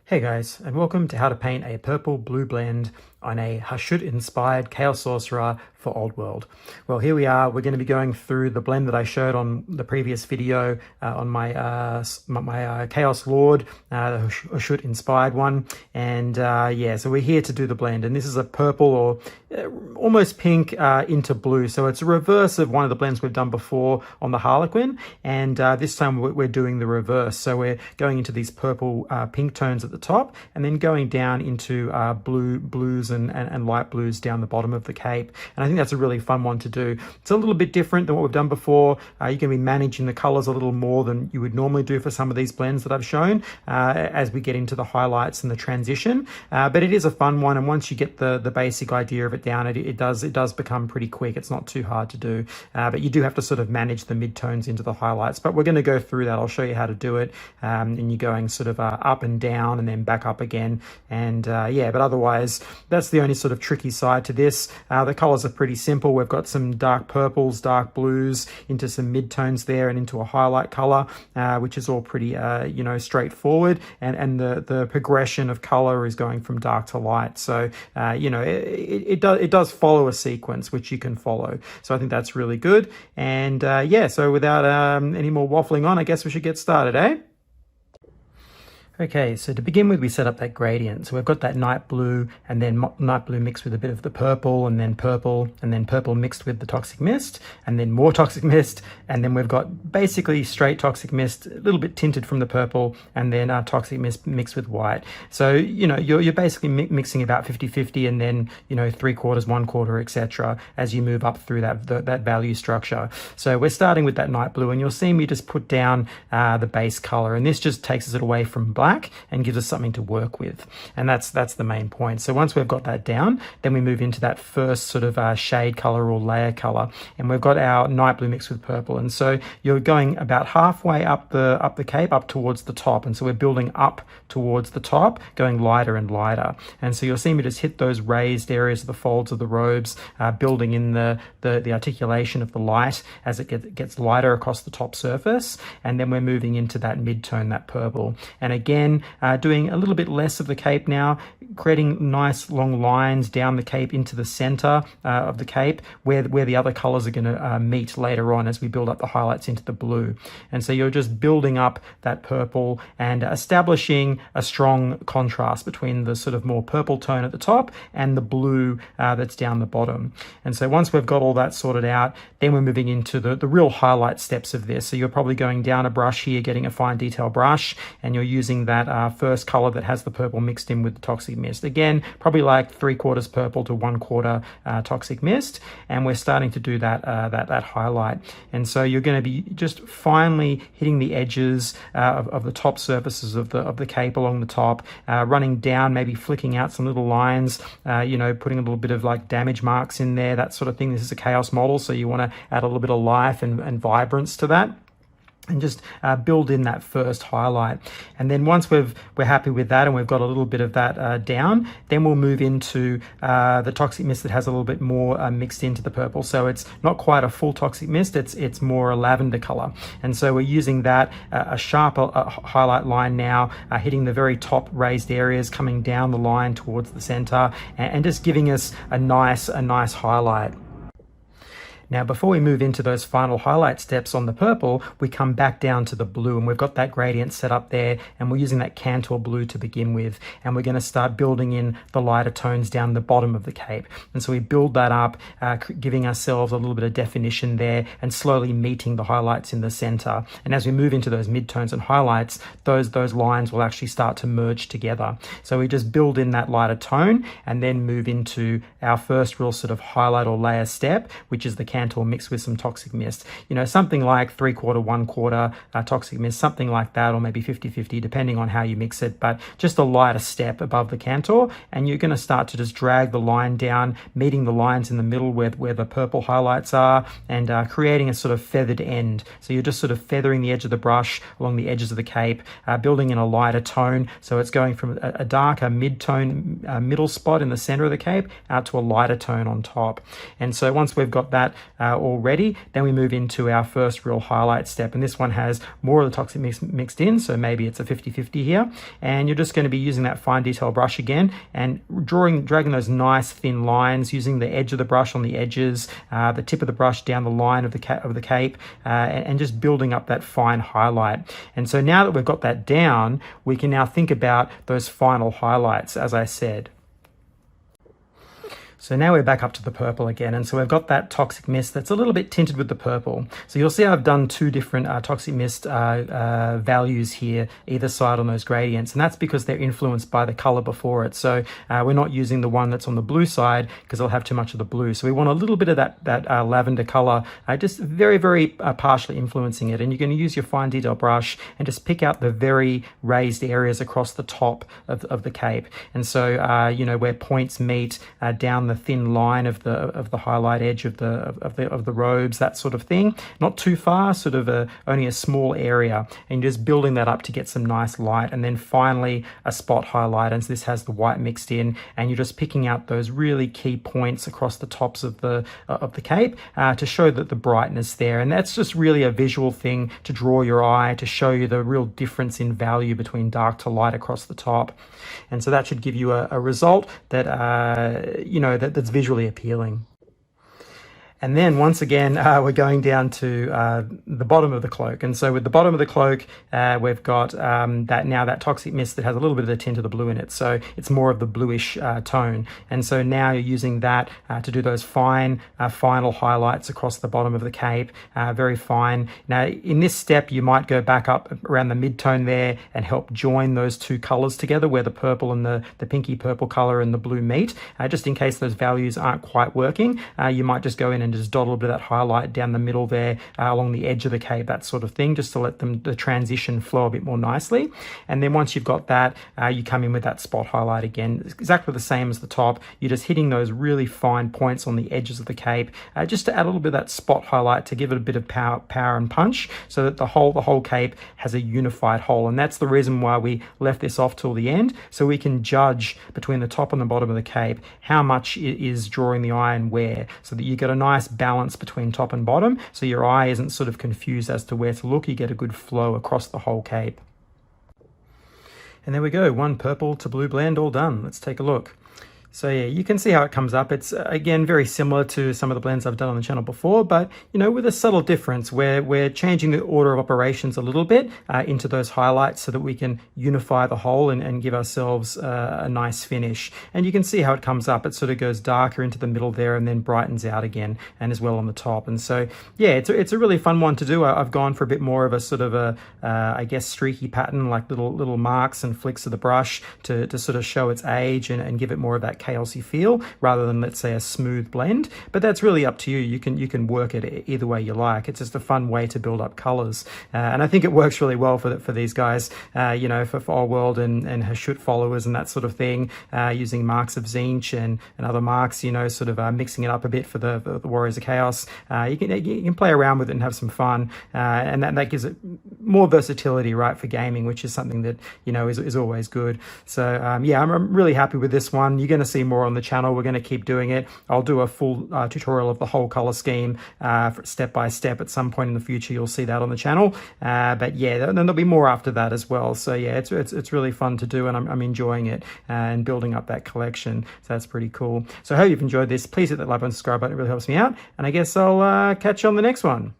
Hey guys, and welcome to how to paint a purple-blue blend on a Hashut-inspired Chaos Sorcerer for Old World. Well, here we are. We're going to be going through the blend that I showed on the previous video on my Chaos Lord, the Hashut-inspired one. And yeah, so we're here to do the blend. And this is a purple or almost pink into blue. So it's a reverse of one of the blends we've done before on the Harlequin. And this time we're doing the reverse. So we're going into these purple pink tones at the top and then going down into blues and light blues down the bottom of the cape. And I think that's a really fun one to do. It's a little bit different than what we've done before. You're going to be managing the colors a little more than you would normally do for some of these blends that I've shown as we get into the highlights and the transition. But it is a fun one, and once you get the basic idea of it down, it does become pretty quick. It's not too hard to do, but you do have to sort of manage the midtones into the highlights. But we're going to go through that. I'll show you how to do it, and you're going sort of up and down and then back up again. And yeah, but otherwise that's the only sort of tricky side to this. The colors are pretty simple. We've got some dark purples, dark blues into some midtones there and into a highlight color, which is all pretty straightforward, and the progression of color is going from dark to light. So it does follow a sequence which you can follow. So I think that's really good. And yeah, so without any more waffling on, I guess we should get started, eh? Okay, so to begin with, we set up that gradient. So we've got that night blue, and then night blue mixed with a bit of the purple, and then purple mixed with the toxic mist, and then more toxic mist, and then we've got basically straight toxic mist, a little bit tinted from the purple, and then toxic mist mixed with white. So, you're basically mixing about 50-50, and then, 3/4, 1/4, etc. as you move up through that value structure. So we're starting with that night blue, and you'll see me just put down the base color, and this just takes us away from black and gives us something to work with, and that's the main point. So once we've got that down, then we move into that first sort of shade color or layer color, and we've got our night blue mixed with purple. And so you're going about halfway up the cape up towards the top, and so we're building up towards the top, going lighter and lighter. And so you'll see me just hit those raised areas of the folds of the robes, building in the articulation of the light as it gets lighter across the top surface, and then we're moving into that mid-tone, that purple. And again, doing a little bit less of the cape now, creating nice long lines down the cape into the center of the cape where the other colors are going to meet later on as we build up the highlights into the blue. And so you're just building up that purple and establishing a strong contrast between the sort of more purple tone at the top and the blue that's down the bottom. And so once we've got all that sorted out, then we're moving into the real highlight steps of this. So you're probably going down a brush here, getting a fine detail brush, and you're using that first color that has the purple mixed in with the toxic mist. Again, probably like 3/4 purple to 1/4 toxic mist, and we're starting to do that highlight. And so you're going to be just finely hitting the edges of the top surfaces of the cape along the top, running down, maybe flicking out some little lines, putting a little bit of like damage marks in there, that sort of thing. This is a chaos model, so you want to add a little bit of life and vibrance to that, and just build in that first highlight. And then once we're happy with that and we've got a little bit of that down, then we'll move into the toxic mist that has a little bit more mixed into the purple. So it's not quite a full toxic mist, it's more a lavender color. And so we're using that, a sharper highlight line now, hitting the very top raised areas, coming down the line towards the center, and just giving us a nice highlight. Now, before we move into those final highlight steps on the purple, we come back down to the blue, and we've got that gradient set up there, and we're using that Cantor blue to begin with, and we're going to start building in the lighter tones down the bottom of the cape. And so we build that up, giving ourselves a little bit of definition there, and slowly meeting the highlights in the center. And as we move into those midtones and highlights, those lines will actually start to merge together. So we just build in that lighter tone, and then move into our first real sort of highlight or layer step, which is the Cantor mixed with some toxic mist. Something like 3/4, 1/4 toxic mist, something like that, or maybe 50-50, depending on how you mix it, but just a lighter step above the Cantor, and you're going to start to just drag the line down, meeting the lines in the middle where the purple highlights are, and creating a sort of feathered end. So you're just sort of feathering the edge of the brush along the edges of the cape, building in a lighter tone. So it's going from a darker mid-tone middle spot in the center of the cape out to a lighter tone on top. And so once we've got that already, then we move into our first real highlight step. And this one has more of the toxic mix mixed in, so maybe it's a 50-50 here. And you're just going to be using that fine detail brush again and dragging those nice thin lines, using the edge of the brush on the edges, the tip of the brush down the line of the cape, and just building up that fine highlight. And so now that we've got that down, we can now think about those final highlights, as I said. So now we're back up to the purple again, and so we've got that toxic mist that's a little bit tinted with the purple. So you'll see I've done two different toxic mist values here, either side on those gradients, and that's because they're influenced by the color before it. So we're not using the one that's on the blue side because it'll have too much of the blue. So we want a little bit of that lavender color, just very, very partially influencing it. And you're going to use your fine detail brush and just pick out the very raised areas across the top of the cape. And so you know, where points meet down the thin line of the highlight edge of the robes, that sort of thing. Not too far, sort of only a small area, and just building that up to get some nice light. And then finally a spot highlight, and so this has the white mixed in, and you're just picking out those really key points across the tops of the cape to show that the brightness there. And that's just really a visual thing to draw your eye, to show you the real difference in value between dark to light across the top. And so that should give you a result that you know, that's visually appealing. And then once again, we're going down to the bottom of the cloak. And so with the bottom of the cloak, we've got that toxic mist that has a little bit of the tint of the blue in it. So it's more of the bluish tone. And so now you're using that to do those fine final highlights across the bottom of the cape, very fine. Now in this step, you might go back up around the mid-tone there and help join those two colors together, where the purple and the pinky purple color and the blue meet. Just in case those values aren't quite working, you might just go in and just dot a little bit of that highlight down the middle there, along the edge of the cape, that sort of thing, just to let the transition flow a bit more nicely. And then once you've got that, you come in with that spot highlight again. It's exactly the same as the top. You're just hitting those really fine points on the edges of the cape, just to add a little bit of that spot highlight, to give it a bit of power and punch, so that the whole cape has a unified whole. And that's the reason why we left this off till the end, so we can judge between the top and the bottom of the cape how much it is drawing the eye and where, so that you get a nice balance between top and bottom, so your eye isn't sort of confused as to where to look. You get a good flow across the whole cape. And there we go, one purple to blue blend all done. Let's take a look. So yeah, you can see how it comes up. It's again very similar to some of the blends I've done on the channel before, but you know, with a subtle difference where we're changing the order of operations a little bit into those highlights, so that we can unify the whole and give ourselves a nice finish. And you can see how it comes up. It sort of goes darker into the middle there and then brightens out again, and as well on the top. And so yeah, it's a really fun one to do. I've gone for a bit more of a sort of I guess streaky pattern, like little marks and flicks of the brush to sort of show its age and give it more of that chaosy feel, rather than, let's say, a smooth blend. But that's really up to you. You can work it either way you like. It's just a fun way to build up colors, and I think it works really well for these guys, you know, for Old World and Hashut followers and that sort of thing, using marks of Tzeentch and other marks, you know, sort of mixing it up a bit for the Warriors of Chaos. You can play around with it and have some fun, and that gives it more versatility, right, for gaming, which is something that, you know, is always good. So yeah, I'm really happy with this one. You're going to see more on the channel. We're going to keep doing it. I'll do a full tutorial of the whole color scheme step by step at some point in the future. You'll see that on the channel. But yeah, then there'll be more after that as well. So yeah, it's really fun to do, and I'm enjoying it and building up that collection. So that's pretty cool. So I hope you've enjoyed this. Please hit that like and subscribe button. It really helps me out. And I guess I'll catch you on the next one.